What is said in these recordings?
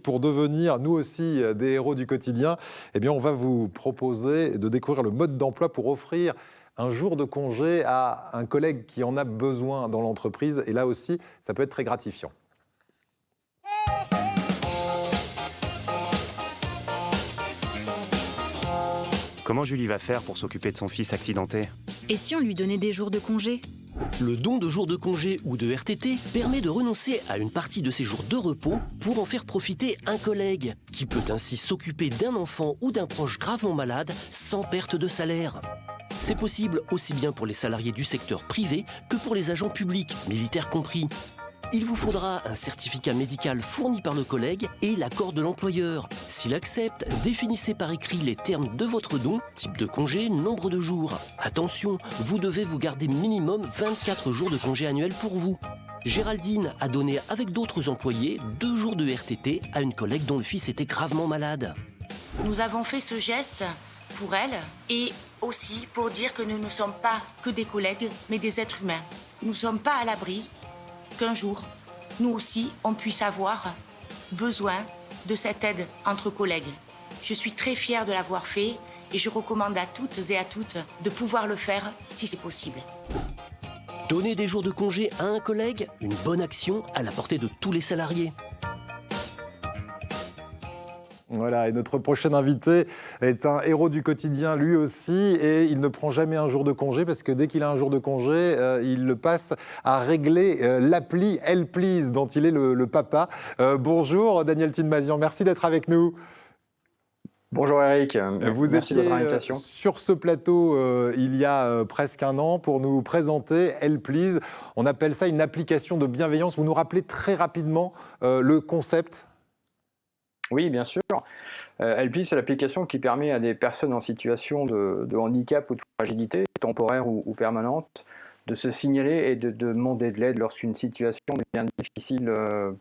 Pour devenir, nous aussi, des héros du quotidien, eh bien, on va vous proposer de découvrir le mode d'emploi pour offrir un jour de congé à un collègue qui en a besoin dans l'entreprise. Et là aussi, ça peut être très gratifiant. Comment Julie va faire pour s'occuper de son fils accidenté? Et si on lui donnait des jours de congé? Le don de jours de congé ou de RTT permet de renoncer à une partie de ses jours de repos pour en faire profiter un collègue, qui peut ainsi s'occuper d'un enfant ou d'un proche gravement malade sans perte de salaire. C'est possible aussi bien pour les salariés du secteur privé que pour les agents publics, militaires compris. Il vous faudra un certificat médical fourni par le collègue et l'accord de l'employeur. S'il accepte, définissez par écrit les termes de votre don, type de congé, nombre de jours. Attention, vous devez vous garder minimum 24 jours de congé annuel pour vous. Géraldine a donné avec d'autres employés 2 jours de RTT à une collègue dont le fils était gravement malade. Nous avons fait ce geste pour elle et aussi pour dire que nous ne sommes pas que des collègues, mais des êtres humains. Nous ne sommes pas à l'abri qu'un jour, nous aussi, on puisse avoir besoin de cette aide entre collègues. Je suis très fière de l'avoir fait et je recommande à toutes et à toutes de pouvoir le faire si c'est possible. Donner des jours de congé à un collègue, une bonne action à la portée de tous les salariés. Voilà, et notre prochain invité est un héros du quotidien lui aussi, et il ne prend jamais un jour de congé parce que dès qu'il a un jour de congé, il le passe à régler l'appli Helplease dont il est le papa. Bonjour Daniel Tinmazian, merci d'être avec nous. Bonjour Eric, Vous merci de votre étiez invitation. sur ce plateau il y a presque un an pour nous présenter Helplease. On appelle ça une application de bienveillance. Vous nous rappelez très rapidement le concept ? Oui, bien sûr. Helplease, c'est l'application qui permet à des personnes en situation de handicap ou de fragilité, temporaire ou permanente, de se signaler et de demander de l'aide lorsqu'une situation devient difficile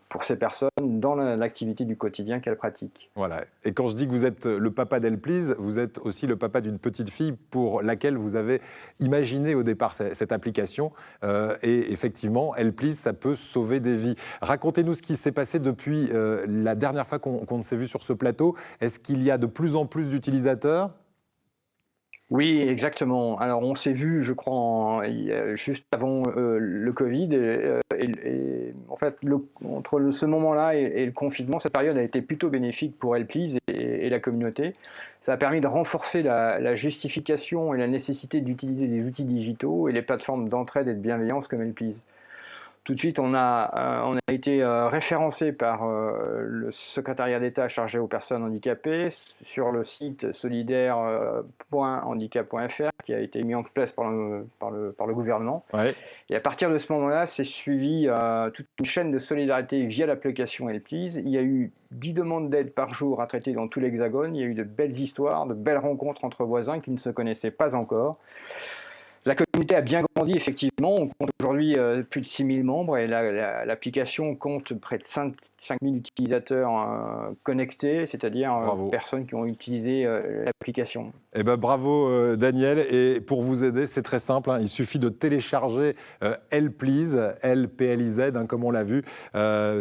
pour ces personnes dans l'activité du quotidien qu'elles pratiquent. Voilà. Et quand je dis que vous êtes le papa d'Helplease, vous êtes aussi le papa d'une petite fille pour laquelle vous avez imaginé au départ cette application. Et effectivement, Helplease, ça peut sauver des vies. Racontez-nous ce qui s'est passé depuis la dernière fois qu'on s'est vu sur ce plateau. Est-ce qu'il y a de plus en plus d'utilisateurs ? Oui, exactement. Alors, on s'est vu, je crois, juste avant le Covid. Et en fait, entre ce moment-là et le confinement, cette période a été plutôt bénéfique pour Helplease et la communauté. Ça a permis de renforcer la justification et la nécessité d'utiliser des outils digitaux et les plateformes d'entraide et de bienveillance comme Helplease. Tout de suite, on a été référencé par le secrétariat d'État chargé aux personnes handicapées sur le site solidaire.handicap.fr qui a été mis en place par le gouvernement. Ouais. Et à partir de ce moment-là, c'est suivi toute une chaîne de solidarité via l'application Helplease. Il y a eu 10 demandes d'aide par jour à traiter dans tout l'Hexagone. Il y a eu de belles histoires, de belles rencontres entre voisins qui ne se connaissaient pas encore. La communauté a bien grandi, effectivement. On compte aujourd'hui plus de 6000 membres et l'application compte près de 5000 utilisateurs connectés, c'est-à-dire personnes qui ont utilisé l'application. Eh ben, bravo Daniel. Et pour vous aider, c'est très simple. Il suffit de télécharger Helplease, L-P-L-I-Z, comme on l'a vu,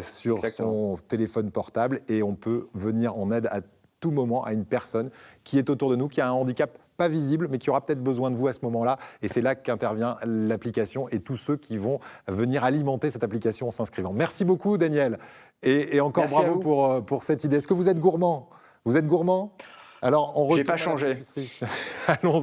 sur son téléphone portable. Et on peut venir en aide à tout moment à une personne qui est autour de nous, qui a un handicap pas visible, mais qui aura peut-être besoin de vous à ce moment-là. Et c'est là qu'intervient l'application et tous ceux qui vont venir alimenter cette application en s'inscrivant. Merci beaucoup, Daniel. Et encore merci bravo pour cette idée. Est-ce que vous êtes gourmand ? Vous êtes gourmand ? Alors, on j'ai pas changé. Allons-y.